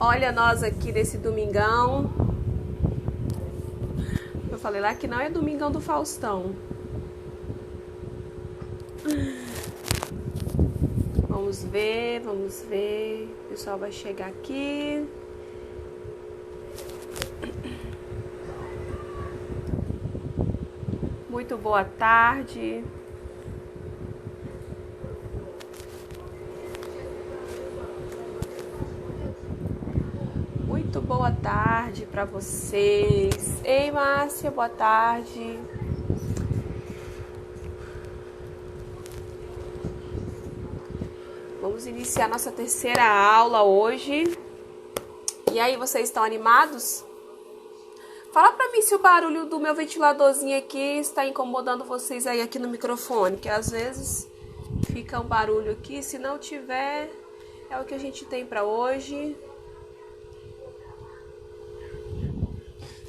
Olha nós aqui nesse domingão. Eu falei lá que não é domingão do Faustão. Vamos ver, vamos ver. O pessoal vai chegar aqui. Muito boa tarde. Muito boa tarde para vocês. Ei, Márcia, boa tarde. Vamos iniciar nossa terceira aula hoje. E aí, vocês estão animados? Fala pra mim se o barulho do meu ventiladorzinho aqui está incomodando vocês aí aqui no microfone, que às vezes fica um barulho aqui. Se não tiver, é o que a gente tem pra hoje.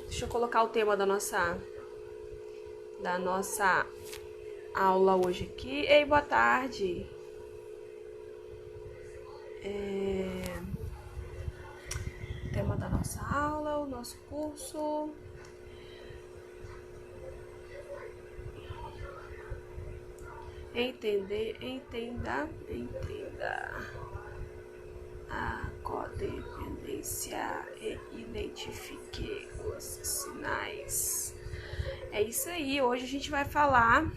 Deixa eu colocar o tema da nossa aula hoje aqui. Ei, boa tarde. Tema da nossa aula, o nosso curso. Entenda a codependência e identifique os sinais. É isso aí, hoje a gente vai falar,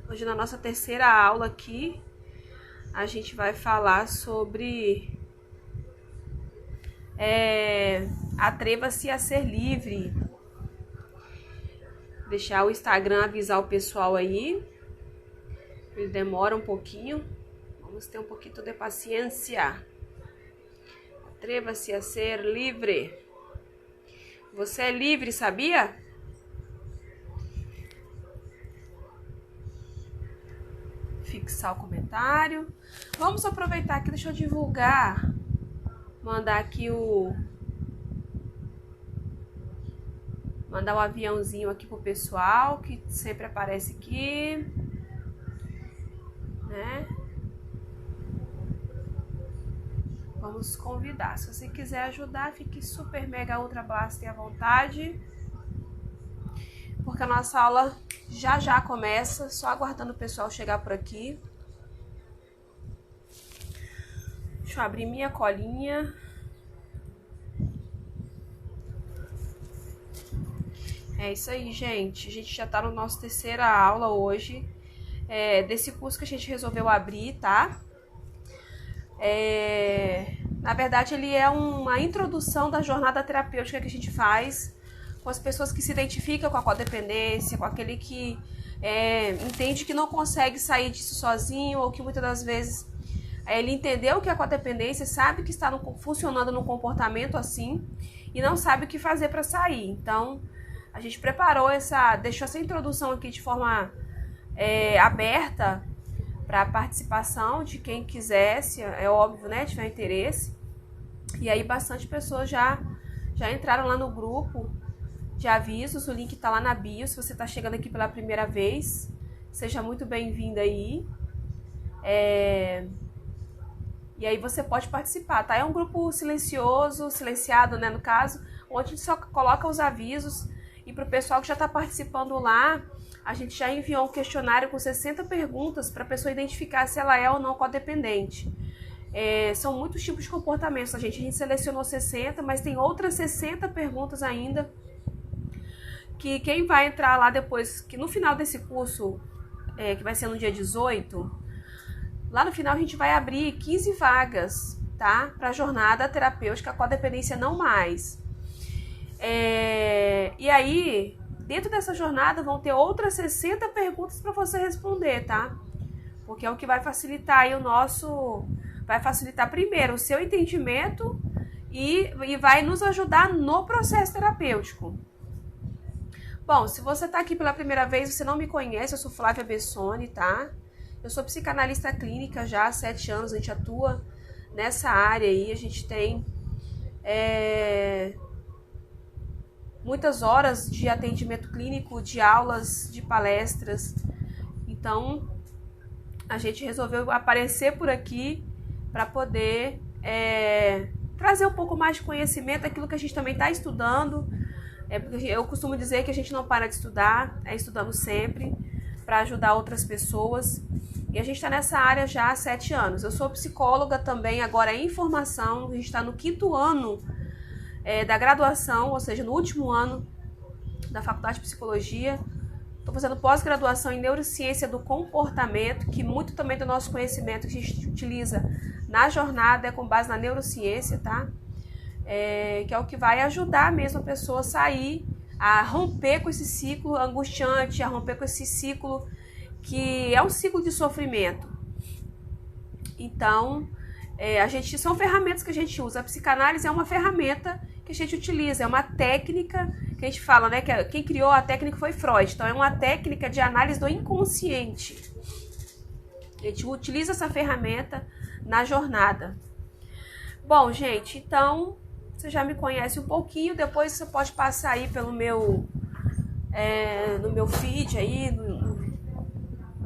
hoje na nossa terceira aula aqui, a gente vai falar sobre atreva-se a ser livre. Deixar o Instagram avisar o pessoal aí. Ele demora um pouquinho. Vamos ter um pouquinho de paciência. Atreva-se a ser livre. Você é livre, sabia? Fixar o comentário. Vamos aproveitar aqui, deixa eu divulgar. Mandar aqui mandar um aviãozinho aqui pro pessoal que sempre aparece aqui, né? Vamos convidar. Se você quiser ajudar, fique super mega ultra blaster à vontade, porque a nossa aula já começa, só aguardando o pessoal chegar por aqui. Deixa eu abrir minha colinha. É isso aí, gente. A gente já tá no nosso terceira aula hoje. Desse curso que a gente resolveu abrir, tá? Na verdade, ele é uma introdução da jornada terapêutica que a gente faz com as pessoas que se identificam com a codependência, com aquele que entende que não consegue sair disso sozinho, ou que muitas das vezes ele entendeu que a codependência, sabe que está funcionando num comportamento assim e não sabe o que fazer para sair. Então, a gente deixou essa introdução aqui de forma aberta para a participação de quem quisesse, é óbvio, né, tiver interesse. E aí bastante pessoas já entraram lá no grupo de avisos, o link está lá na bio. Se você está chegando aqui pela primeira vez, seja muito bem-vindo aí. E aí você pode participar, tá? É um grupo silenciado, né, no caso, onde a gente só coloca os avisos. E para o pessoal que já está participando lá, a gente já enviou um questionário com 60 perguntas para a pessoa identificar se ela é ou não codependente. São muitos tipos de comportamentos, a gente selecionou 60, mas tem outras 60 perguntas ainda, que quem vai entrar lá depois, que no final desse curso, que vai ser no dia 18, lá no final a gente vai abrir 15 vagas, tá? Para a jornada terapêutica Codependência Não Mais. E aí, dentro dessa jornada vão ter outras 60 perguntas para você responder, tá? Porque é o que vai facilitar aí vai facilitar primeiro o seu entendimento e vai nos ajudar no processo terapêutico. Bom, se você tá aqui pela primeira vez, você não me conhece, eu sou Flávia Bessoni, tá? Eu sou psicanalista clínica já há 7 anos, a gente atua nessa área aí, a gente tem muitas horas de atendimento clínico, de aulas, de palestras. Então, a gente resolveu aparecer por aqui para poder trazer um pouco mais de conhecimento daquilo que a gente também está estudando. Porque eu costumo dizer que a gente não para de estudar, estudando sempre para ajudar outras pessoas. E a gente está nessa área já há 7 anos. Eu sou psicóloga também, agora em formação. A gente está no 5º ano da graduação, ou seja, no último ano da faculdade de psicologia. Estou fazendo pós-graduação em neurociência do comportamento, que muito também do nosso conhecimento que a gente utiliza na jornada é com base na neurociência, tá? Que é o que vai ajudar mesmo a pessoa a sair, a romper com esse ciclo angustiante, a romper com esse ciclo que é um ciclo de sofrimento. Então, são ferramentas que a gente usa. A psicanálise é uma ferramenta que a gente utiliza, é uma técnica que a gente fala, né? Que quem criou a técnica foi Freud. Então, é uma técnica de análise do inconsciente. A gente utiliza essa ferramenta na jornada. Bom, gente, então você já me conhece um pouquinho. Depois você pode passar aí pelo meu no meu feed aí,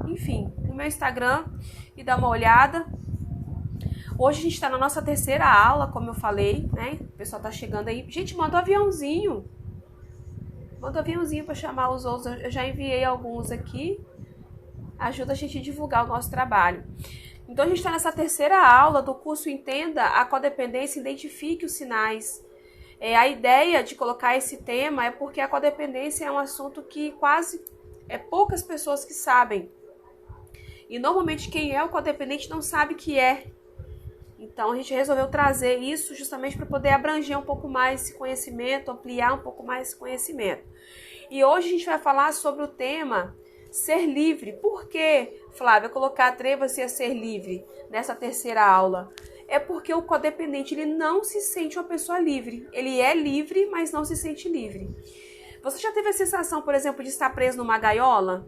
enfim, no meu Instagram e dar uma olhada. Hoje a gente está na nossa 3ª aula, como eu falei, né? O pessoal tá chegando aí. Gente, manda um aviãozinho. Manda um aviãozinho para chamar os outros. Eu já enviei alguns aqui. Ajuda a gente a divulgar o nosso trabalho. Então, a gente está nessa 3ª aula do curso Entenda a Codependência, Identifique os Sinais. A ideia de colocar esse tema é porque a codependência é um assunto que poucas pessoas que sabem. E, normalmente, quem é o codependente não sabe que é. Então, a gente resolveu trazer isso justamente para poder abranger um pouco mais esse conhecimento, ampliar um pouco mais esse conhecimento. E hoje a gente vai falar sobre o tema ser livre. Por que, Flávia, colocar atreva-se a ser livre nessa 3ª aula? É porque o codependente ele não se sente uma pessoa livre. Ele é livre, mas não se sente livre. Você já teve a sensação, por exemplo, de estar preso numa gaiola?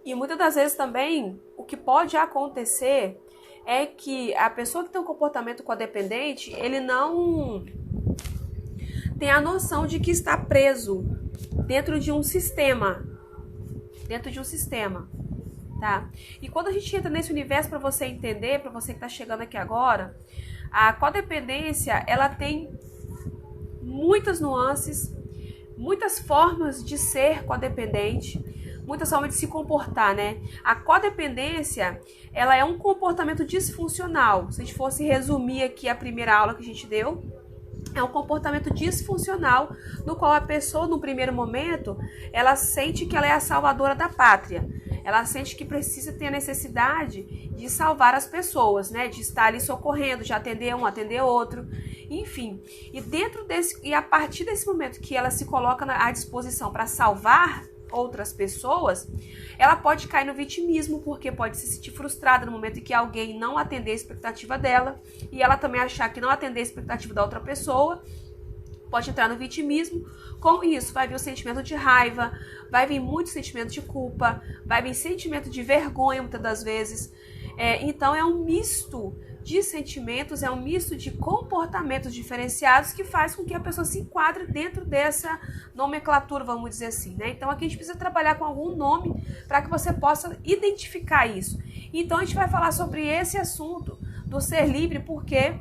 E muitas das vezes também, o que pode acontecer é que a pessoa que tem um comportamento codependente, ele não tem a noção de que está preso dentro de um sistema. Tá? E quando a gente entra nesse universo, para você entender, para você que está chegando aqui agora, a codependência, ela tem muitas nuances, muitas formas de ser codependente, muitas formas de se comportar, né? A codependência, ela é um comportamento disfuncional. Se a gente fosse resumir aqui a primeira aula que a gente deu, é um comportamento disfuncional no qual a pessoa, no primeiro momento, ela sente que ela é a salvadora da pátria. Ela sente que precisa ter a necessidade de salvar as pessoas, né? De estar ali socorrendo, de atender um, atender outro, enfim. E a partir desse momento que ela se coloca à disposição para salvar outras pessoas, ela pode cair no vitimismo, porque pode se sentir frustrada no momento em que alguém não atender a expectativa dela, e ela também achar que não atender a expectativa da outra pessoa, pode entrar no vitimismo. Com isso, vai vir o sentimento de raiva, vai vir muito sentimento de culpa, vai vir sentimento de vergonha, muitas das vezes. Então, é um misto de sentimentos, é um misto de comportamentos diferenciados que faz com que a pessoa se enquadre dentro dessa nomenclatura, vamos dizer assim, né? Então, aqui a gente precisa trabalhar com algum nome para que você possa identificar isso. Então, a gente vai falar sobre esse assunto do ser livre, porque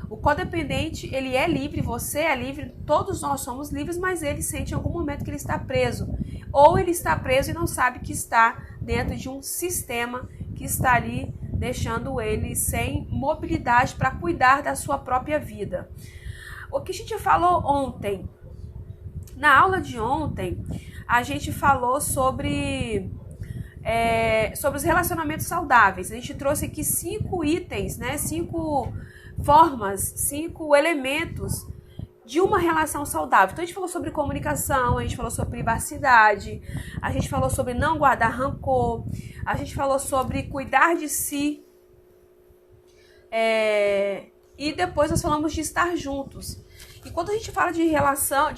o codependente, ele é livre, você é livre, todos nós somos livres, mas ele sente em algum momento que ele está preso. Ou ele está preso e não sabe que está dentro de um sistema que está ali deixando ele sem mobilidade para cuidar da sua própria vida. O que a gente falou ontem, na aula de ontem, a gente falou sobre os relacionamentos saudáveis. A gente trouxe aqui 5 itens, né? 5 formas, 5 elementos de uma relação saudável. Então, a gente falou sobre comunicação, a gente falou sobre privacidade, a gente falou sobre não guardar rancor, a gente falou sobre cuidar de si, e depois nós falamos de estar juntos. E quando a gente fala de relação,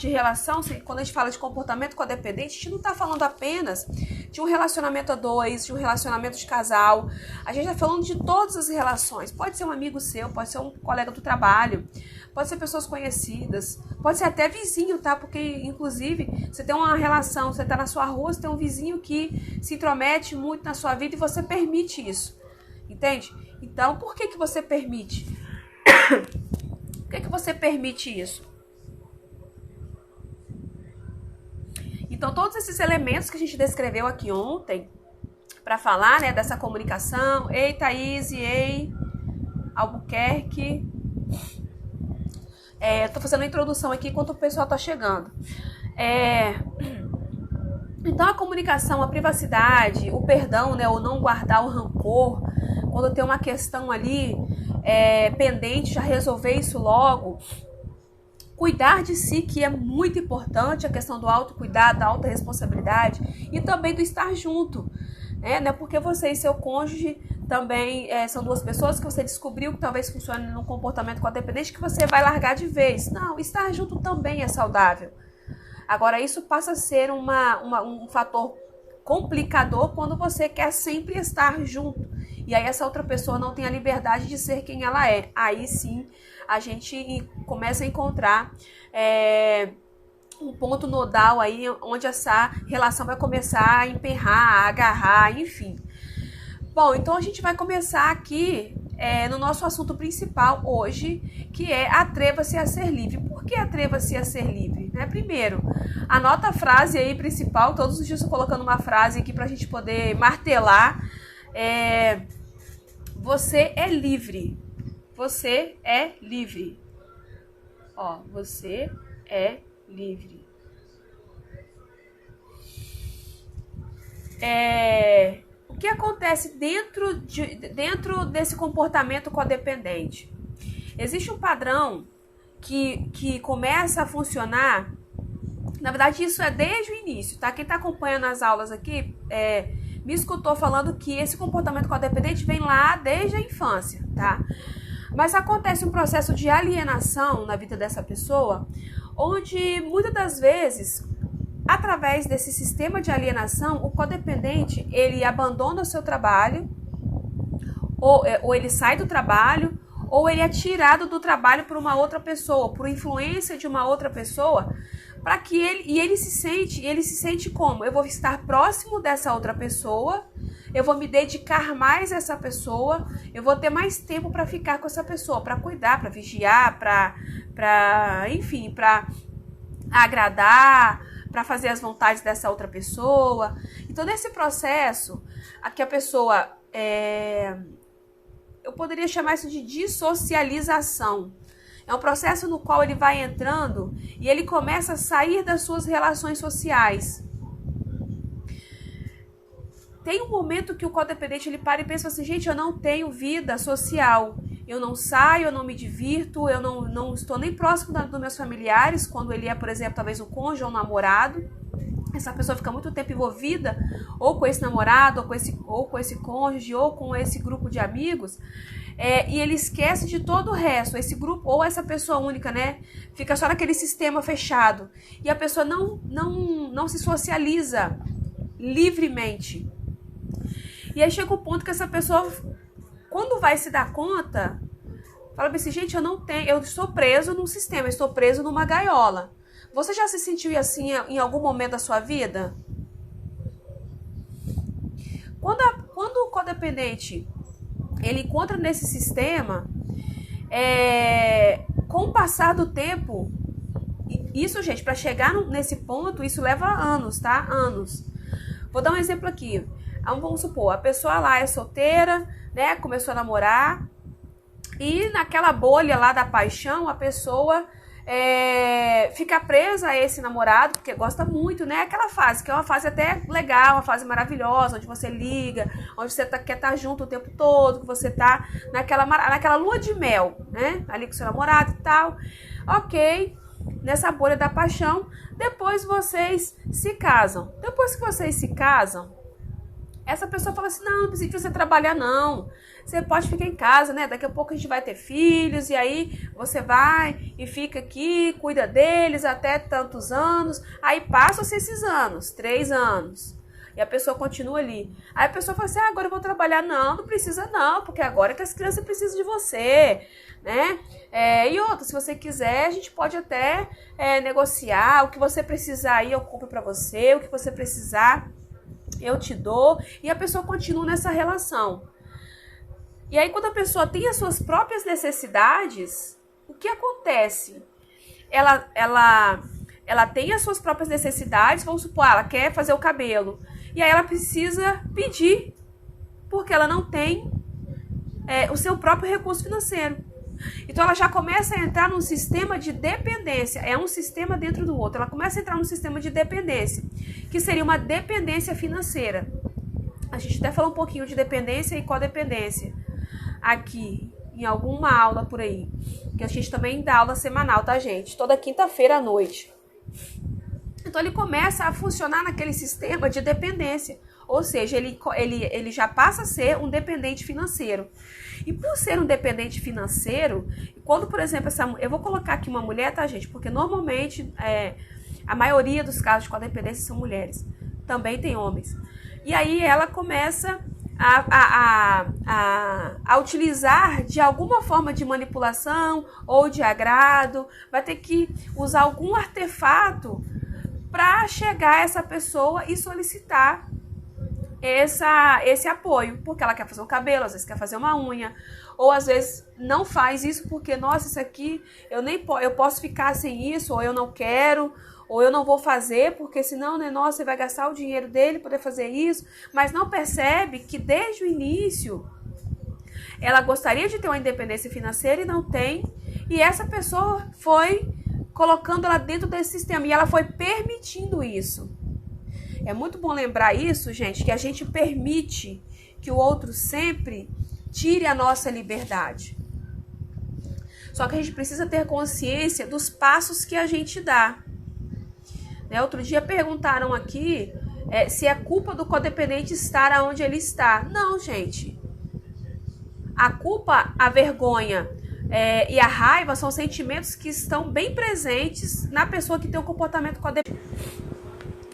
quando a gente fala de comportamento codependente, a gente não está falando apenas de um relacionamento a 2, de um relacionamento de casal. A gente está falando de todas as relações. Pode ser um amigo seu, pode ser um colega do trabalho, pode ser pessoas conhecidas, pode ser até vizinho, tá? Porque, inclusive, você tem uma relação, você está na sua rua, você tem um vizinho que se intromete muito na sua vida e você permite isso, entende? Então, por que você permite? Por que você permite isso? Então, todos esses elementos que a gente descreveu aqui ontem, para falar, né, dessa comunicação, ei, Thaís, ei, Albuquerque. Tô fazendo a introdução aqui enquanto o pessoal tá chegando. Então, a comunicação, a privacidade, o perdão, né, o não guardar o rancor, quando tem uma questão ali pendente, já resolver isso logo. Cuidar de si, que é muito importante, a questão do autocuidado, da autorresponsabilidade e também do estar junto. Não é porque você e seu cônjuge também são duas pessoas que você descobriu que talvez funcione no comportamento codependente que você vai largar de vez. Não, estar junto também é saudável. Agora, isso passa a ser um fator complicador quando você quer sempre estar junto. E aí essa outra pessoa não tem a liberdade de ser quem ela é. Aí sim, a gente começa a encontrar um ponto nodal aí onde essa relação vai começar a emperrar, a agarrar, enfim. Bom, então a gente vai começar aqui no nosso assunto principal hoje, que é atreva-se a ser livre. Por que atreva-se a ser livre? Primeiro, anota a frase aí principal, todos os dias eu tô colocando uma frase aqui pra gente poder martelar. Você é livre. Você é livre. Você é livre. O que acontece dentro desse comportamento codependente? Existe um padrão que começa a funcionar. Na verdade, isso é desde o início, tá? Quem está acompanhando as aulas aqui me escutou falando que esse comportamento codependente vem lá desde a infância, tá? Mas acontece um processo de alienação na vida dessa pessoa, onde muitas das vezes, através desse sistema de alienação, o codependente, ele abandona o seu trabalho, ou ele sai do trabalho, ou ele é tirado do trabalho por uma outra pessoa, por influência de uma outra pessoa, para que ele se sente como? Eu vou estar próximo dessa outra pessoa, eu vou me dedicar mais a essa pessoa, eu vou ter mais tempo para ficar com essa pessoa, para cuidar, para vigiar, enfim, para agradar, para fazer as vontades dessa outra pessoa. Então, nesse processo, aqui a pessoa, eu poderia chamar isso de dissocialização. É um processo no qual ele vai entrando e ele começa a sair das suas relações sociais. Tem um momento que o codependente ele para e pensa assim, gente, eu não tenho vida social. Eu não saio, eu não me divirto, eu não estou nem próximo dos meus familiares, quando ele é, por exemplo, talvez um cônjuge ou um namorado. Essa pessoa fica muito tempo envolvida ou com esse namorado, ou com esse cônjuge, ou com esse grupo de amigos, e ele esquece de todo o resto, esse grupo, ou essa pessoa única, né? Fica só naquele sistema fechado. E a pessoa não se socializa livremente. E aí chega o ponto que essa pessoa, quando vai se dar conta, fala assim, gente, eu estou preso num sistema, eu estou preso numa gaiola. Você já se sentiu assim em algum momento da sua vida? Quando o codependente ele encontra nesse sistema, com o passar do tempo, isso, gente, para chegar nesse ponto, isso leva anos, tá? Anos. Vou dar um exemplo aqui. Vamos supor, a pessoa lá é solteira, né? Começou a namorar e naquela bolha lá da paixão, a pessoa fica presa a esse namorado, porque gosta muito, né? Aquela fase, que é uma fase até legal, uma fase maravilhosa, onde você liga, onde você quer estar junto o tempo todo, que você tá naquela lua de mel, né? Ali com seu namorado e tal. Ok, nessa bolha da paixão, depois vocês se casam. Depois que vocês se casam, essa pessoa fala assim, não precisa de você trabalhar não, você pode ficar em casa, né, daqui a pouco a gente vai ter filhos, e aí você vai e fica aqui, cuida deles até tantos anos, aí passam-se esses anos, 3 anos, e a pessoa continua ali. Aí a pessoa fala assim, agora eu vou trabalhar, não precisa não, porque agora que as crianças precisam de você, né, e outra, se você quiser, a gente pode até negociar, o que você precisar aí eu compro pra você, o que você precisar eu te dou, e a pessoa continua nessa relação. E aí, quando a pessoa tem as suas próprias necessidades, o que acontece? Ela tem as suas próprias necessidades, vamos supor, ela quer fazer o cabelo. E aí ela precisa pedir, porque ela não tem o seu próprio recurso financeiro. Então ela já começa a entrar num sistema de dependência. É um sistema dentro do outro. Ela começa a entrar num sistema de dependência, que seria uma dependência financeira. A gente até falou um pouquinho de dependência e codependência aqui, em alguma aula por aí. Que a gente também dá aula semanal, tá, gente? Toda quinta-feira à noite. Então ele começa a funcionar naquele sistema de dependência. Ou seja, ele já passa a ser um dependente financeiro. E por ser um dependente financeiro, quando, por exemplo, eu vou colocar aqui uma mulher, tá, gente? Porque normalmente a maioria dos casos de codependência são mulheres. Também tem homens. E aí ela começa a utilizar de alguma forma de manipulação ou de agrado, vai ter que usar algum artefato para chegar a essa pessoa e solicitar esse apoio, porque ela quer fazer um cabelo, às vezes quer fazer uma unha, ou às vezes não faz isso porque, nossa, isso aqui eu posso ficar sem isso, ou eu não quero, ou eu não vou fazer, porque senão, né, nossa, você vai gastar o dinheiro dele para poder fazer isso, mas não percebe que desde o início ela gostaria de ter uma independência financeira e não tem, e essa pessoa foi colocando ela dentro desse sistema, e ela foi permitindo isso. É muito bom lembrar isso, gente, que a gente permite que o outro sempre tire a nossa liberdade. Só que a gente precisa ter consciência dos passos que a gente dá. Outro dia perguntaram aqui se é culpa do codependente estar onde ele está. Não, gente. A culpa, a vergonha e a raiva são sentimentos que estão bem presentes na pessoa que tem um comportamento codependente.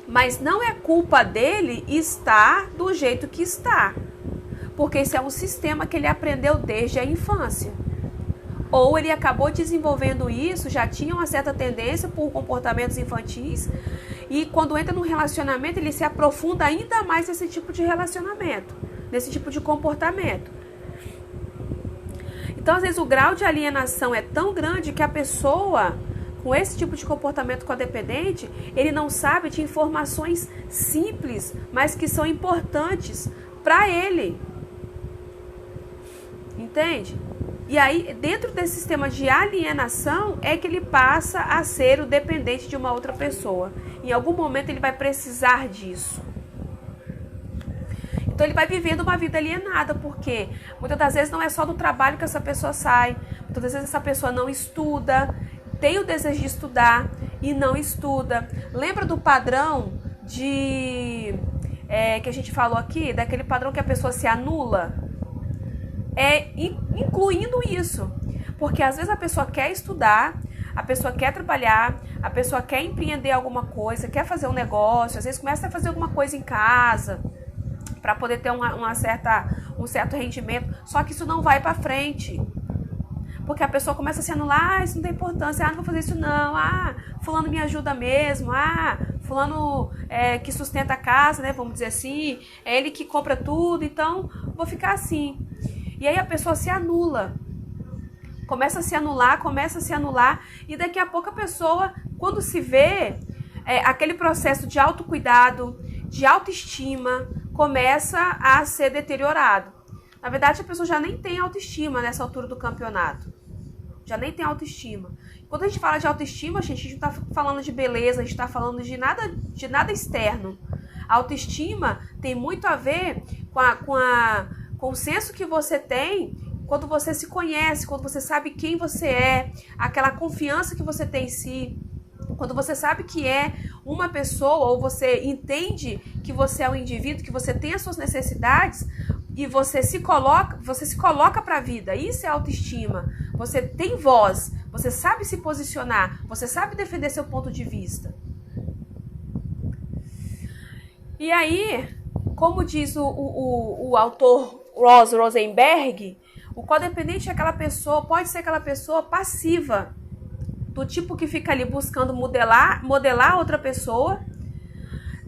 Mas não é culpa dele estar do jeito que está. Porque isso é um sistema que ele aprendeu desde a infância. Ou ele acabou desenvolvendo isso, já tinha uma certa tendência por comportamentos infantis. E quando entra num relacionamento, ele se aprofunda ainda mais nesse tipo de relacionamento, nesse tipo de comportamento. Então, às vezes, o grau de alienação é tão grande que a pessoa, com esse tipo de comportamento codependente, ele não sabe de informações simples, mas que são importantes para ele. Entende? E aí, dentro desse sistema de alienação, é que ele passa a ser o dependente de uma outra pessoa. Em algum momento ele vai precisar disso. Então ele vai vivendo uma vida alienada, porque muitas das vezes não é só do trabalho que essa pessoa sai, muitas das vezes essa pessoa não estuda, tem o desejo de estudar e não estuda. Lembra do padrão que a gente falou aqui, daquele padrão que a pessoa se anula? Incluindo isso, porque às vezes a pessoa quer estudar, a pessoa quer trabalhar, a pessoa quer empreender alguma coisa, quer fazer um negócio, às vezes começa a fazer alguma coisa em casa para poder ter um certo rendimento, só que isso não vai para frente, porque a pessoa começa a se anular, isso não tem importância, não vou fazer isso não, fulano me ajuda mesmo, fulano que sustenta a casa, né, vamos dizer assim, é ele que compra tudo, então vou ficar assim. E aí a pessoa se anula, começa a se anular, e daqui a pouco a pessoa, quando se vê, aquele processo de autocuidado, de autoestima, começa a ser deteriorado. Na verdade, a pessoa já nem tem autoestima nessa altura do campeonato. Já nem tem autoestima. Quando a gente fala de autoestima, a gente não está falando de beleza, a gente está falando de nada externo. A autoestima tem muito a ver com o senso que você tem quando você se conhece, quando você sabe quem você é, aquela confiança que você tem em si, quando você sabe que é uma pessoa, ou você entende que você é um indivíduo, que você tem as suas necessidades e você se coloca para a vida. Isso é autoestima. Você tem voz, você sabe se posicionar, você sabe defender seu ponto de vista. E aí, como diz o autor Rosenberg, o codependente é aquela pessoa, pode ser aquela pessoa passiva, do tipo que fica ali buscando modelar outra pessoa,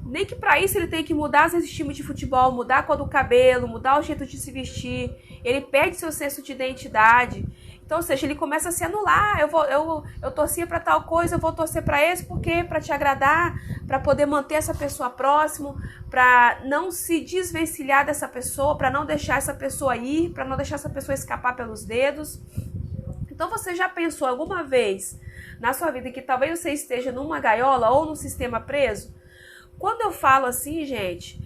Nem que para isso ele tenha que mudar às vezes o time de futebol, mudar a cor do cabelo, mudar o jeito de se vestir. Ele perde seu senso de identidade. Então, ou seja, ele começa a se anular. Eu torcia para tal coisa, eu vou torcer para esse, porque para te agradar, para poder manter essa pessoa próximo, para não se desvencilhar dessa pessoa, para não deixar essa pessoa ir, para não deixar essa pessoa escapar pelos dedos. Então, você já pensou alguma vez na sua vida que talvez você esteja numa gaiola ou num sistema preso? Quando eu falo assim, gente,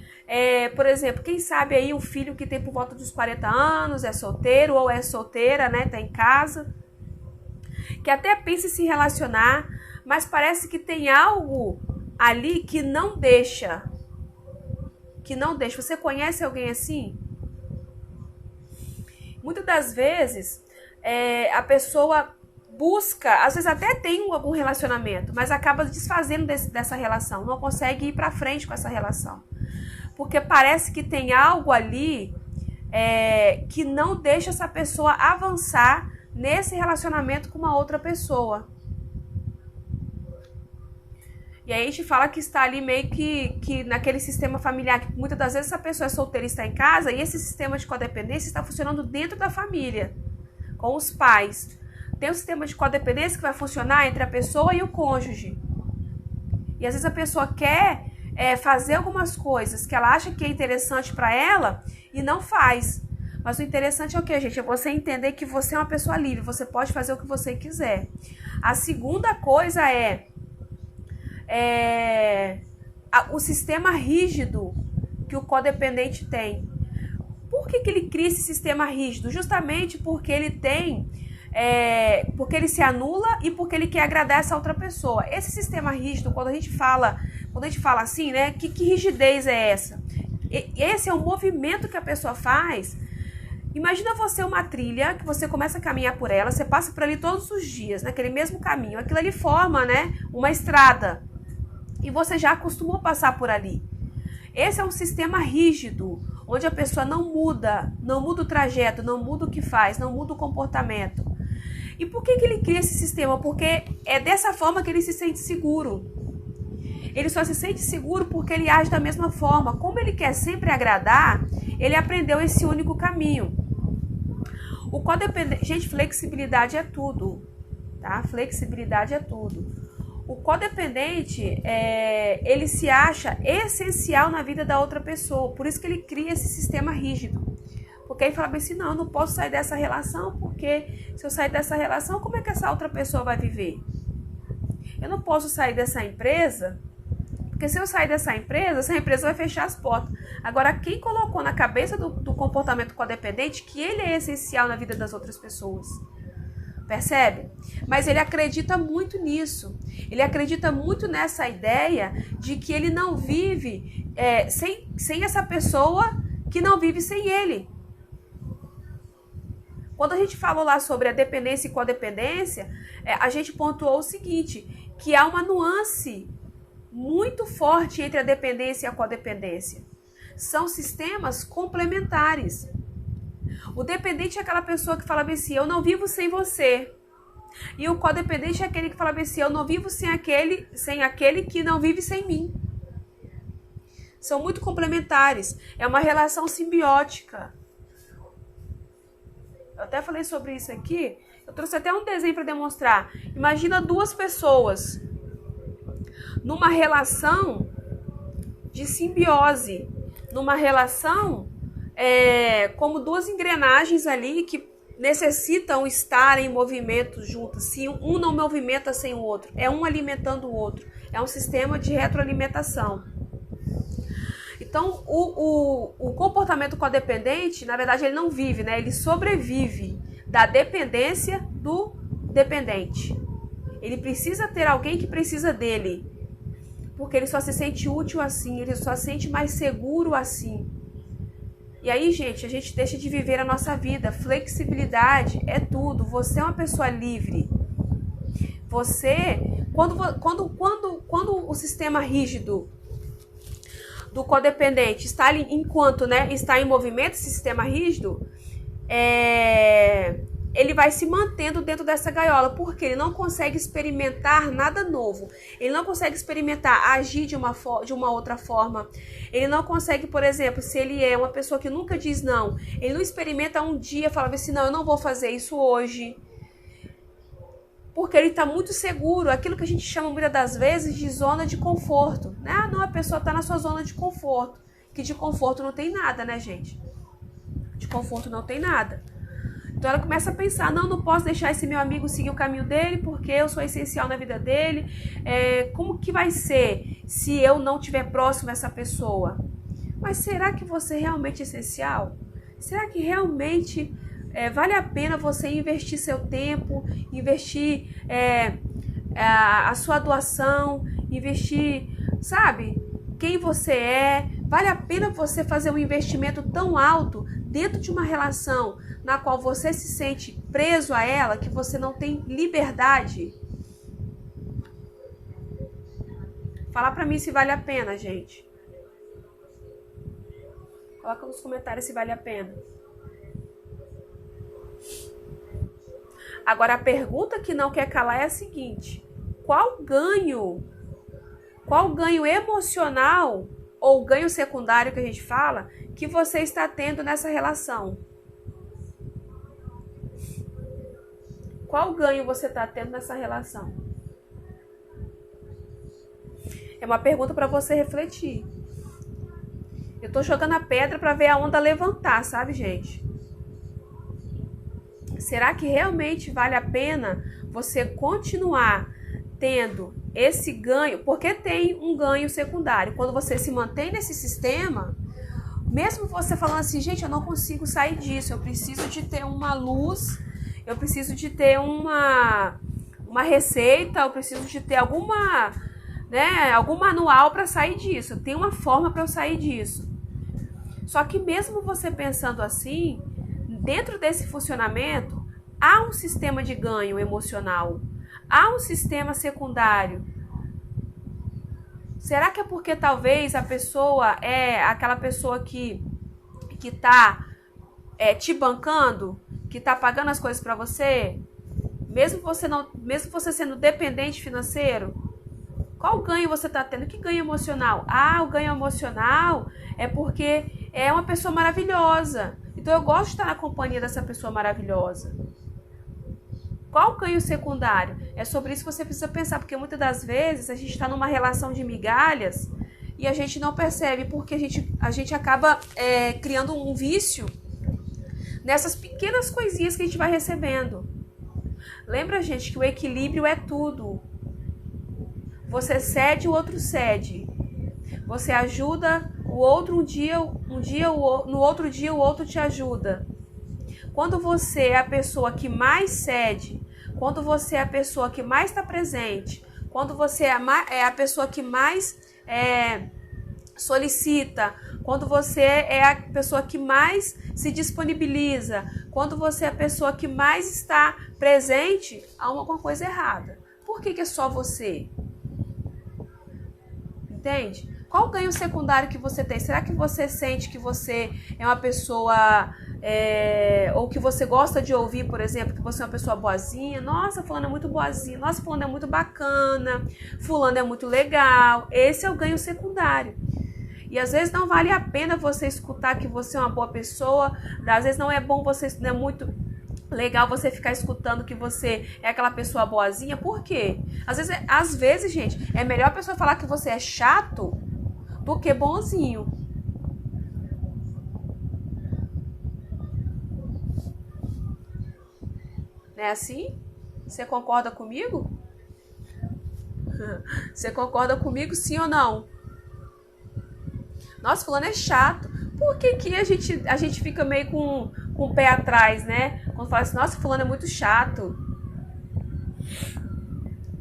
por exemplo, quem sabe aí um filho que tem por volta dos 40 anos, é solteiro ou é solteira, né, tá em casa, que até pensa em se relacionar, mas parece que tem algo ali que não deixa. Você conhece alguém assim? Muitas das vezes, a pessoa busca, às vezes até tem algum relacionamento, mas acaba desfazendo dessa relação, não consegue ir para frente com essa relação. Porque parece que tem algo ali que não deixa essa pessoa avançar nesse relacionamento com uma outra pessoa. E aí a gente fala que está ali meio que naquele sistema familiar, que muitas das vezes essa pessoa é solteira e está em casa, e esse sistema de codependência está funcionando dentro da família, com os pais. Tem um sistema de codependência que vai funcionar entre a pessoa e o cônjuge. E às vezes a pessoa quer fazer algumas coisas que ela acha que é interessante para ela e não faz. Mas o interessante é o que, gente? É você entender que você é uma pessoa livre, você pode fazer o que você quiser. A segunda coisa o sistema rígido que o codependente tem. Por que ele cria esse sistema rígido? Justamente porque ele tem... porque ele se anula e porque ele quer agradar essa outra pessoa. Esse sistema rígido, quando a gente fala assim, né? Que rigidez é essa? Esse é um movimento que a pessoa faz. Imagina você uma trilha, que você começa a caminhar por ela, você passa por ali todos os dias, naquele mesmo caminho. Aquilo ali forma, né, uma estrada. E você já acostumou a passar por ali. Esse é um sistema rígido, onde a pessoa não muda o trajeto, não muda o que faz, não muda o comportamento. E por que ele cria esse sistema? Porque é dessa forma que ele se sente seguro. Ele só se sente seguro porque ele age da mesma forma. Como ele quer sempre agradar, ele aprendeu esse único caminho. O codependente... Gente, flexibilidade é tudo, tá? Flexibilidade é tudo. O codependente, ele se acha essencial na vida da outra pessoa. Por isso que ele cria esse sistema rígido. Porque ele fala assim, não, eu não posso sair dessa relação, porque se eu sair dessa relação, como é que essa outra pessoa vai viver? Eu não posso sair dessa empresa, porque se eu sair dessa empresa, essa empresa vai fechar as portas. Agora, quem colocou na cabeça do comportamento codependente que ele é essencial na vida das outras pessoas? Percebe? Mas ele acredita muito nisso. Ele acredita muito nessa ideia de que ele não vive sem essa pessoa que não vive sem ele. Quando a gente falou lá sobre a dependência e codependência, a gente pontuou o seguinte, que há uma nuance muito forte entre a dependência e a codependência. São sistemas complementares. O dependente é aquela pessoa que fala assim, eu não vivo sem você. E o codependente é aquele que fala assim, eu não vivo sem aquele que não vive sem mim. São muito complementares. É uma relação simbiótica. Eu até falei sobre isso aqui. Eu trouxe até um desenho para demonstrar. Imagina duas pessoas numa relação de simbiose. Numa relação como duas engrenagens ali que necessitam estar em movimento juntas. Se um não movimenta sem o outro, é um alimentando o outro. É um sistema de retroalimentação. Então, o comportamento codependente, na verdade, ele não vive, né? Ele sobrevive da dependência do dependente. Ele precisa ter alguém que precisa dele, porque ele só se sente útil assim, ele só se sente mais seguro assim. E aí, gente, a gente deixa de viver a nossa vida. Flexibilidade é tudo. Você é uma pessoa livre. Você, quando o sistema rígido do codependente está ali, enquanto, né, está em movimento, esse sistema rígido, ele vai se mantendo dentro dessa gaiola, porque ele não consegue experimentar nada novo. Ele não consegue experimentar agir de uma outra forma. Ele não consegue, por exemplo, se ele é uma pessoa que nunca diz não, ele não experimenta um dia, fala assim, não, eu não vou fazer isso hoje. Porque ele está muito seguro, aquilo que a gente chama muitas das vezes de zona de conforto. Né? Ah, não, a pessoa está na sua zona de conforto. Que de conforto não tem nada, né, gente? De conforto não tem nada. Então ela começa a pensar, não posso deixar esse meu amigo seguir o caminho dele, porque eu sou essencial na vida dele. Como que vai ser se eu não estiver próximo a essa pessoa? Mas será que você é realmente essencial? Será que realmente vale a pena você investir seu tempo, investir a sua doação, investir, sabe, quem você é? Vale a pena você fazer um investimento tão alto dentro de uma relação na qual você se sente preso a ela, que você não tem liberdade? Fala pra mim se vale a pena, gente. Coloca nos comentários se vale a pena. Agora, a pergunta que não quer calar é a seguinte: qual ganho emocional ou ganho secundário que a gente fala que você está tendo nessa relação? Qual ganho você está tendo nessa relação? É uma pergunta para você refletir. Eu tô jogando a pedra para ver a onda levantar, sabe, gente? Será que realmente vale a pena você continuar tendo esse ganho? Porque tem um ganho secundário. Quando você se mantém nesse sistema, mesmo você falando assim, gente, eu não consigo sair disso, eu preciso de ter uma luz, eu preciso de ter uma receita, eu preciso de ter algum manual para sair disso, tem uma forma para eu sair disso. Só que mesmo você pensando assim, dentro desse funcionamento, há um sistema de ganho emocional, há um sistema secundário. Será que é porque talvez a pessoa é aquela pessoa que está te bancando, que está pagando as coisas para você, mesmo você sendo dependente financeiro? Qual ganho você está tendo? Que ganho emocional? Ah, o ganho emocional é porque é uma pessoa maravilhosa. Então eu gosto de estar na companhia dessa pessoa maravilhosa. Qual o ganho secundário? É sobre isso que você precisa pensar, porque muitas das vezes a gente está numa relação de migalhas e a gente não percebe, porque a gente acaba criando um vício nessas pequenas coisinhas que a gente vai recebendo. Lembra, gente, que o equilíbrio é tudo. Você cede, o outro cede. Você ajuda o outro no outro dia o outro te ajuda. Quando você é a pessoa que mais cede, quando você é a pessoa que mais está presente, quando você é a pessoa que mais solicita, quando você é a pessoa que mais se disponibiliza, quando você é a pessoa que mais está presente, há alguma coisa errada. Por que é só você? Entende? Qual o ganho secundário que você tem? Será que você sente que você é uma pessoa... ou que você gosta de ouvir, por exemplo, que você é uma pessoa boazinha? Nossa, fulano é muito boazinha. Nossa, fulano é muito bacana. Fulano é muito legal. Esse é o ganho secundário. E às vezes não vale a pena você escutar que você é uma boa pessoa. Às vezes não é bom não é muito legal você ficar escutando que você é aquela pessoa boazinha. Por quê? Às vezes, gente, é melhor a pessoa falar que você é chato do que bonzinho. Não é assim? Você concorda comigo? Você concorda comigo, sim ou não? Nossa, fulano é chato. Por que a gente fica meio com o pé atrás, né? Quando fala assim, nossa, fulano é muito chato.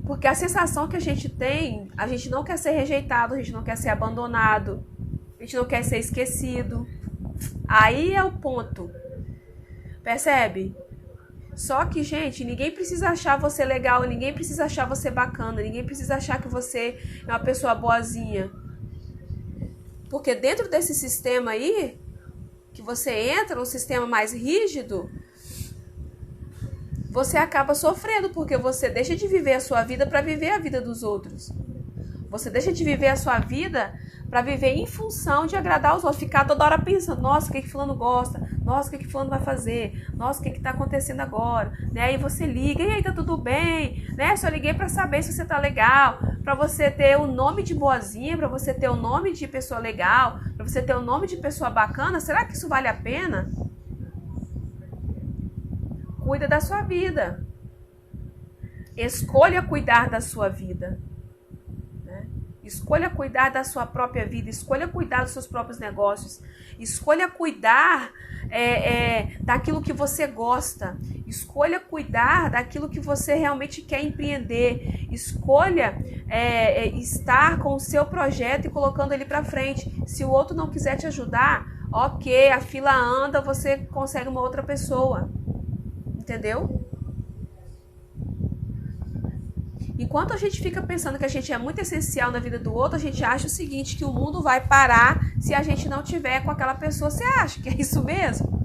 Porque a sensação que a gente tem, a gente não quer ser rejeitado, a gente não quer ser abandonado, a gente não quer ser esquecido. Aí é o ponto. Percebe? Só que, gente, ninguém precisa achar você legal, ninguém precisa achar você bacana, ninguém precisa achar que você é uma pessoa boazinha. Porque dentro desse sistema aí, que você entra, um sistema mais rígido, você acaba sofrendo, porque você deixa de viver a sua vida para viver a vida dos outros. Você deixa de viver a sua vida para viver em função de agradar os outros. Ficar toda hora pensando, nossa, o que fulano gosta? Nossa, o que fulano vai fazer? Nossa, o que está acontecendo agora? Né? Aí você liga, e aí, tá tudo bem? Né? Só liguei para saber se você tá legal, para você ter o nome de boazinha, para você ter o nome de pessoa legal, para você ter o nome de pessoa bacana. Será que isso vale a pena? Cuida da sua vida. Escolha cuidar da sua vida. Escolha cuidar da sua própria vida, escolha cuidar dos seus próprios negócios, escolha cuidar daquilo que você gosta, escolha cuidar daquilo que você realmente quer empreender, escolha estar com o seu projeto e colocando ele para frente. Se o outro não quiser te ajudar, ok, a fila anda, você consegue uma outra pessoa, entendeu? Enquanto a gente fica pensando que a gente é muito essencial na vida do outro, a gente acha o seguinte, que o mundo vai parar se a gente não tiver com aquela pessoa. Você acha que é isso mesmo?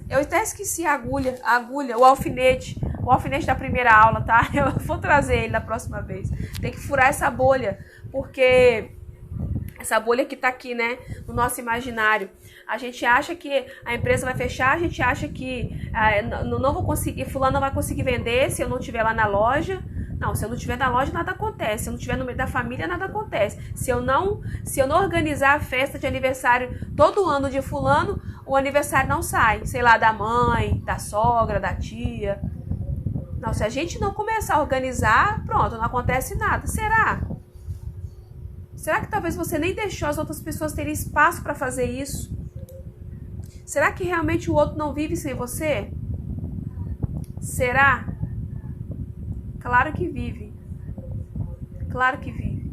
Eu até esqueci a agulha, o alfinete da primeira aula, tá? Eu vou trazer ele da próxima vez. Tem que furar essa bolha, porque essa bolha que tá aqui, né, no nosso imaginário. A gente acha que a empresa vai fechar, a gente acha que não vou conseguir, fulano não vai conseguir vender se eu não estiver lá na loja. Não, se eu não estiver na loja, nada acontece. Se eu não estiver no meio da família, nada acontece. Se eu não organizar a festa de aniversário todo ano de fulano, o aniversário não sai. Sei lá, da mãe, da sogra, da tia. Não, se a gente não começar a organizar, pronto, não acontece nada. Será? Será que talvez você nem deixou as outras pessoas terem espaço para fazer isso? Será que realmente o outro não vive sem você? Será? Claro que vive. Claro que vive.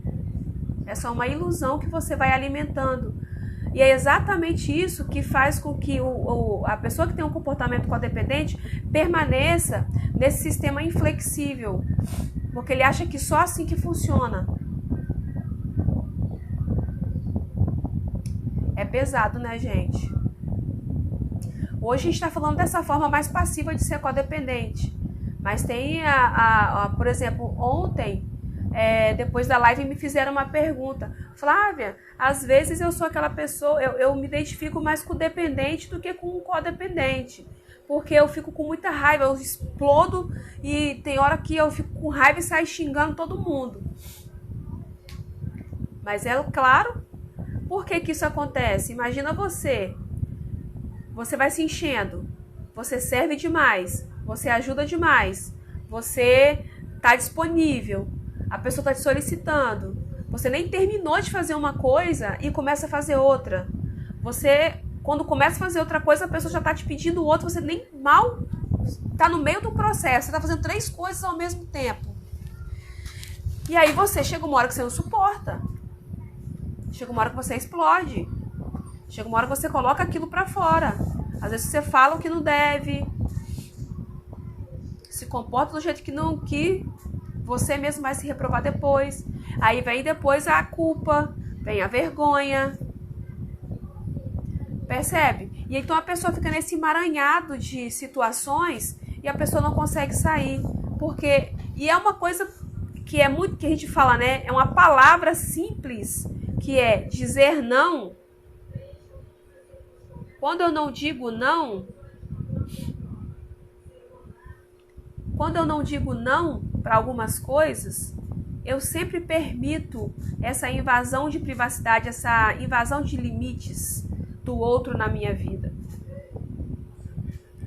É só uma ilusão que você vai alimentando. E é exatamente isso que faz com que a pessoa que tem um comportamento codependente permaneça nesse sistema inflexível. Porque ele acha que só assim que funciona. É pesado, né, gente? Hoje a gente está falando dessa forma mais passiva de ser codependente. Mas tem, por exemplo, ontem, depois da live, me fizeram uma pergunta. Flávia, às vezes eu sou aquela pessoa, eu me identifico mais com o dependente do que com o codependente. Porque eu fico com muita raiva, eu explodo e tem hora que eu fico com raiva e saio xingando todo mundo. Mas é claro, por que isso acontece? Imagina você vai se enchendo, você serve demais, você ajuda demais, você está disponível, a pessoa está te solicitando, você nem terminou de fazer uma coisa e começa a fazer outra. Você, quando começa a fazer outra coisa, a pessoa já está te pedindo outra, você nem mal está no meio do processo, você está fazendo 3 coisas ao mesmo tempo. E aí você chega uma hora que você não suporta, chega uma hora que você explode. Chega uma hora que você coloca aquilo pra fora. Às vezes você fala o que não deve. Se comporta do jeito que você mesmo vai se reprovar depois. Aí vem depois a culpa, vem a vergonha. Percebe? E então a pessoa fica nesse emaranhado de situações e a pessoa não consegue sair. Porque, e é uma coisa que é muito, que a gente fala, né? É uma palavra simples, que é dizer não. Quando eu não digo não para algumas coisas, eu sempre permito essa invasão de privacidade, essa invasão de limites do outro na minha vida.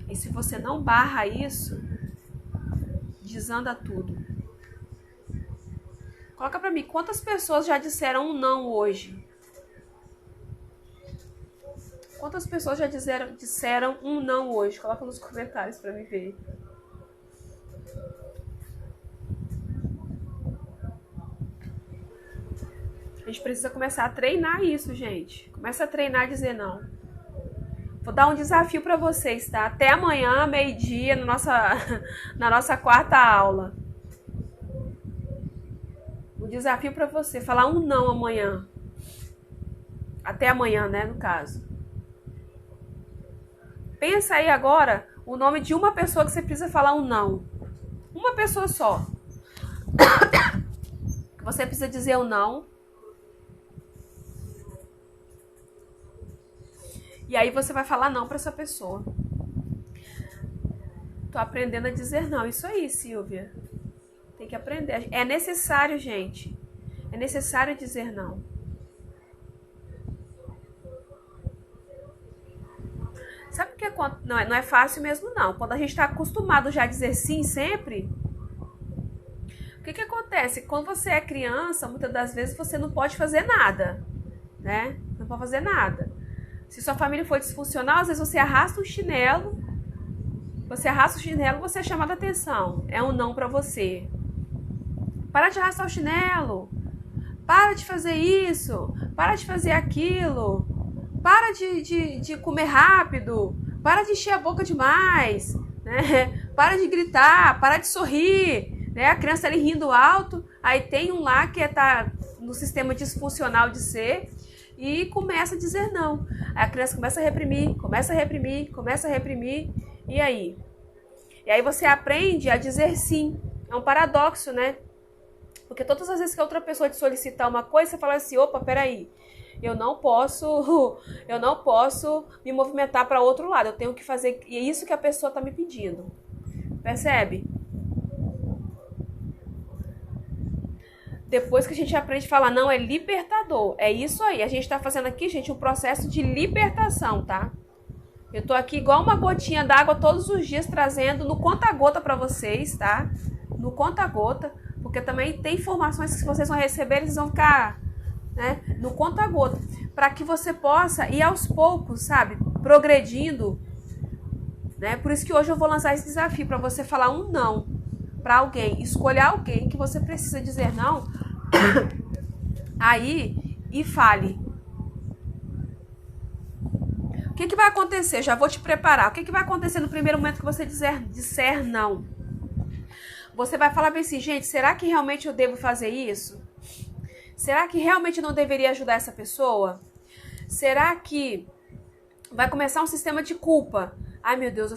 E se você não barra isso, desanda tudo. Coloca pra mim, quantas pessoas já disseram um não hoje? Quantas pessoas já disseram um não hoje? Coloca nos comentários pra mim ver. A gente precisa começar a treinar isso, gente. Começa a treinar a dizer não. Vou dar um desafio pra vocês, tá? Até amanhã, meio-dia, na nossa 4ª aula. Um desafio pra você, falar um não amanhã. Até amanhã, né, no caso. Pensa aí agora o nome de uma pessoa que você precisa falar um não. Uma pessoa só. Você precisa dizer um não. E aí você vai falar não para essa pessoa. Tô aprendendo a dizer não. Isso aí, Silvia. Tem que aprender. É necessário, gente. É necessário dizer não. Sabe o que não é fácil mesmo, não. Quando a gente está acostumado já a dizer sim sempre, o que acontece? Quando você é criança, muitas das vezes você não pode fazer nada, né? Não pode fazer nada. Se sua família for disfuncional, às vezes você arrasta um chinelo, você é chamado a atenção. É um não pra você. Para de arrastar o chinelo. Para de fazer isso. Para de fazer aquilo. Para de comer rápido. Para de encher a boca demais. Né? Para de gritar. Para de sorrir. Né? A criança ali rindo alto. Aí tem um lá que tá no sistema disfuncional de ser. E começa a dizer não. Aí a criança começa a reprimir. E aí? E aí você aprende a dizer sim. É um paradoxo, né? Porque todas as vezes que a outra pessoa te solicitar uma coisa, você fala assim, opa, peraí. Eu não posso me movimentar para outro lado. Eu tenho que fazer e é isso que a pessoa está me pedindo. Percebe? Depois que a gente aprende a falar não, é libertador. É isso aí. A gente está fazendo aqui, gente, um processo de libertação, tá? Eu tô aqui igual uma gotinha d'água todos os dias trazendo no conta-gota para vocês, tá? No conta-gota. Porque também tem informações que vocês vão receber, eles vão ficar, né, no conta-gota. Para que você possa ir aos poucos, sabe? Progredindo. Né? Por isso que hoje eu vou lançar esse desafio para você falar um não para alguém. Escolher alguém que você precisa dizer não. Aí, e fale. O que vai acontecer? Já vou te preparar. O que vai acontecer no primeiro momento que você disser não? Você vai falar bem assim, gente, será que realmente eu devo fazer isso? Será que realmente eu não deveria ajudar essa pessoa? Será que vai começar um sistema de culpa? Ai, meu Deus, eu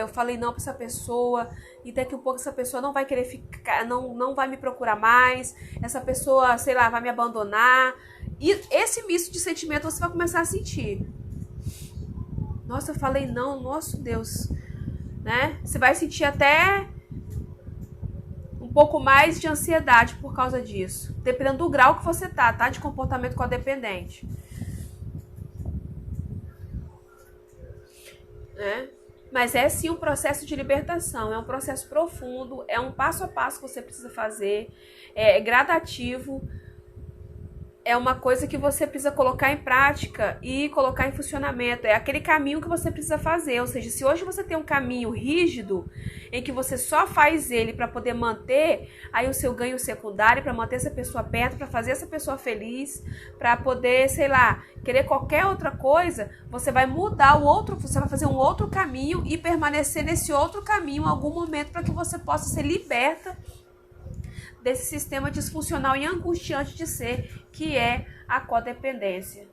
falei não pra essa pessoa e daqui a pouco essa pessoa não vai querer ficar, não vai me procurar mais, essa pessoa, sei lá, vai me abandonar. E esse misto de sentimento você vai começar a sentir. Nossa, eu falei não, nosso Deus, né? Você vai sentir até um pouco mais de ansiedade por causa disso, dependendo do grau que você tá, de comportamento codependente. Né? Mas é sim um processo de libertação, é um processo profundo, é um passo a passo que você precisa fazer, é gradativo, é uma coisa que você precisa colocar em prática e colocar em funcionamento. É aquele caminho que você precisa fazer. Ou seja, se hoje você tem um caminho rígido, em que você só faz ele para poder manter aí o seu ganho secundário, para manter essa pessoa perto, para fazer essa pessoa feliz, para poder, sei lá, querer qualquer outra coisa, você vai mudar você vai fazer um outro caminho e permanecer nesse outro caminho em algum momento para que você possa ser liberta desse sistema disfuncional e angustiante de ser, que é a codependência.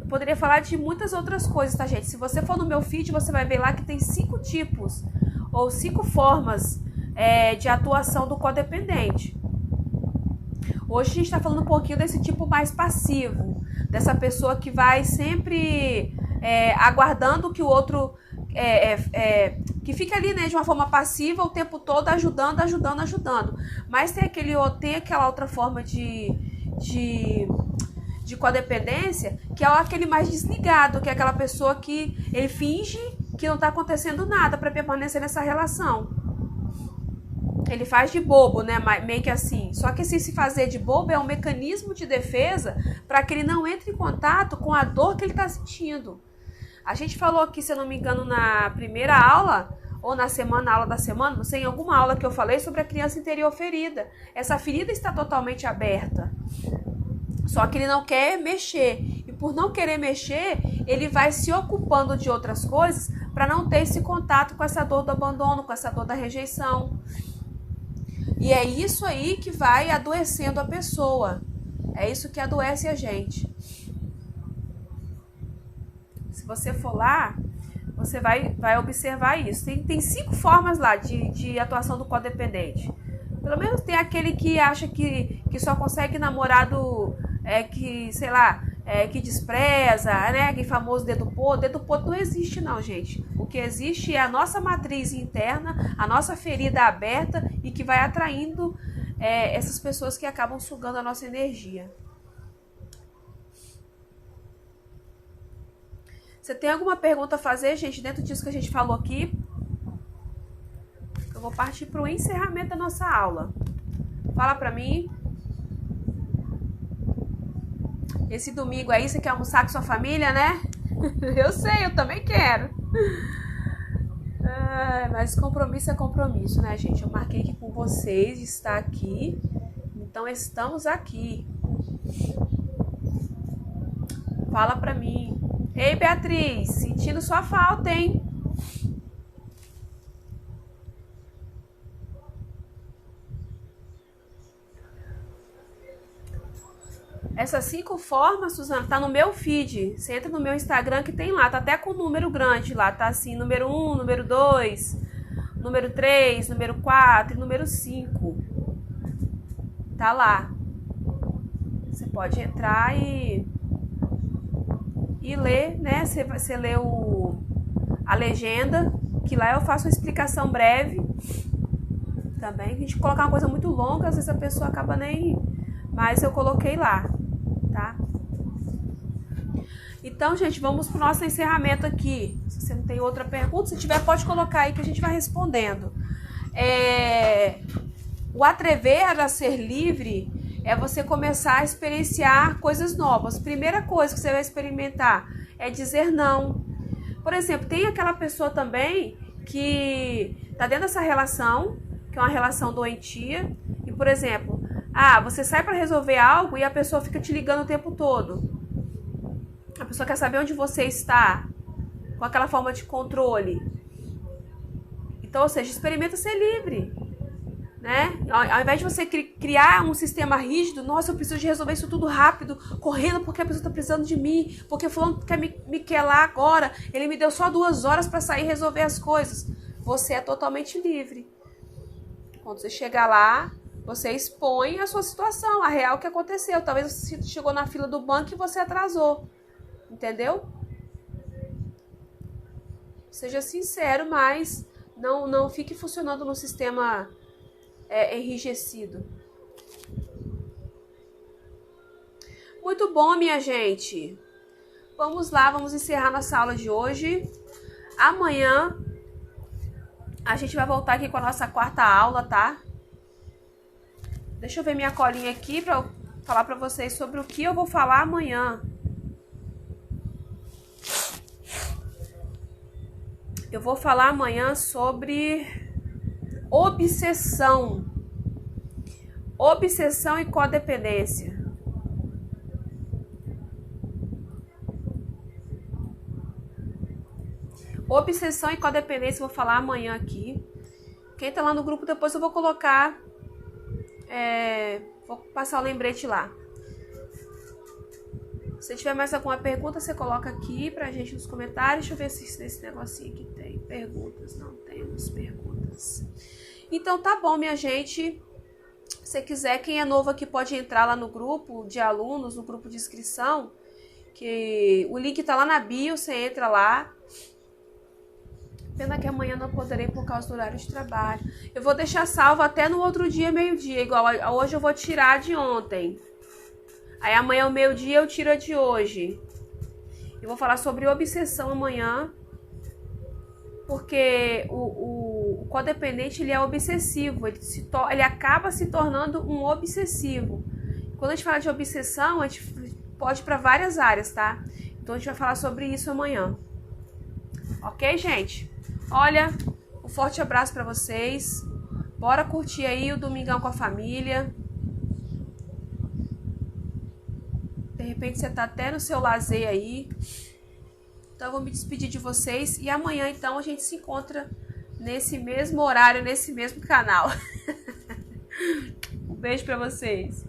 Eu poderia falar de muitas outras coisas, tá, gente? Se você for no meu feed, você vai ver lá que tem 5 tipos ou 5 formas de atuação do codependente. Hoje a gente está falando um pouquinho desse tipo mais passivo, dessa pessoa que vai sempre aguardando que o outro que fica ali, né, de uma forma passiva o tempo todo, ajudando. Mas tem aquela outra forma de codependência, que é aquele mais desligado, que é aquela pessoa que ele finge que não está acontecendo nada para permanecer nessa relação. Ele faz de bobo, né, meio que assim. Só que se fazer de bobo é um mecanismo de defesa para que ele não entre em contato com a dor que ele está sentindo. A gente falou aqui, se eu não me engano, na primeira aula, ou na aula da semana, não sei, em alguma aula que eu falei sobre a criança interior ferida. Essa ferida está totalmente aberta. Só que ele não quer mexer. E por não querer mexer, ele vai se ocupando de outras coisas para não ter esse contato com essa dor do abandono, com essa dor da rejeição. E é isso aí que vai adoecendo a pessoa. É isso que adoece a gente. Se você for lá, você vai observar isso. Tem 5 formas lá de atuação do codependente. Pelo menos tem aquele que acha que só consegue namorado que, sei lá, que despreza, né? Aquele famoso dedo podre. Dedo podre não existe não, gente. O que existe é a nossa matriz interna, a nossa ferida aberta e que vai atraindo essas pessoas que acabam sugando a nossa energia. Você tem alguma pergunta a fazer, gente, dentro disso que a gente falou aqui? Eu vou partir para o encerramento da nossa aula. Fala para mim. Esse domingo aí, você quer almoçar com sua família, né? Eu sei, eu também quero. Mas compromisso é compromisso, né, gente? Eu marquei aqui com vocês, está aqui. Então, estamos aqui. Fala pra mim. Ei, Beatriz, sentindo sua falta, hein? Essas 5 formas, Suzana, tá no meu feed. Você entra no meu Instagram que tem lá, tá até com número grande lá, tá assim, número 1, número 2, número 3, número 4 e número 5. Tá lá. Você pode entrar e ler, né? Você lê a legenda, que lá eu faço uma explicação breve também. A gente colocar uma coisa muito longa, às vezes a pessoa acaba nem... Mas eu coloquei lá, tá? Então, gente, vamos pro nosso encerramento aqui. Se você não tem outra pergunta, se tiver, pode colocar aí que a gente vai respondendo. O atrever a ser livre é você começar a experienciar coisas novas. Primeira coisa que você vai experimentar é dizer não. Por exemplo, tem aquela pessoa também que tá dentro dessa relação, que é uma relação doentia, e, por exemplo, você sai para resolver algo e a pessoa fica te ligando o tempo todo. A pessoa quer saber onde você está, com aquela forma de controle. Então, ou seja, experimenta ser livre, né? Ao invés de você criar um sistema rígido, nossa, eu preciso de resolver isso tudo rápido, correndo porque a pessoa está precisando de mim, porque fulano me quer lá agora, ele me deu só 2 horas para sair e resolver as coisas. Você é totalmente livre. Quando você chegar lá, você expõe a sua situação, a real que aconteceu. Talvez você chegou na fila do banco e você atrasou. Entendeu? Seja sincero, mas não fique funcionando no sistema enrijecido. Muito bom, minha gente. Vamos lá, vamos encerrar nossa aula de hoje. Amanhã a gente vai voltar aqui com a nossa 4ª aula, tá? Deixa eu ver minha colinha aqui para eu falar para vocês sobre o que eu vou falar amanhã. Eu vou falar amanhã sobre obsessão. Obsessão e codependência. Obsessão e codependência, vou falar amanhã aqui. Quem tá lá no grupo, depois eu vou colocar... vou passar o lembrete lá. Se tiver mais alguma pergunta, você coloca aqui pra gente nos comentários. Deixa eu ver se nesse negocinho aqui tem perguntas. Não temos perguntas. Então tá bom, minha gente. Se quiser, quem é novo aqui pode entrar lá no grupo de alunos, no grupo de inscrição. Que o link tá lá na bio, você entra lá. Pena que amanhã não poderei por causa do horário de trabalho. Eu vou deixar salvo até no outro dia, meio-dia. Igual hoje eu vou tirar de ontem. Aí amanhã, ao meio-dia, eu tiro a de hoje. Eu vou falar sobre obsessão amanhã. Porque o codependente, ele é obsessivo. Ele acaba se tornando um obsessivo. Quando a gente fala de obsessão, a gente pode ir para várias áreas, tá? Então a gente vai falar sobre isso amanhã. Ok, gente? Olha, um forte abraço para vocês. Bora curtir aí o domingão com a família. De repente você tá até no seu lazer aí. Então eu vou me despedir de vocês. E amanhã, então, a gente se encontra nesse mesmo horário, nesse mesmo canal. Um beijo pra vocês.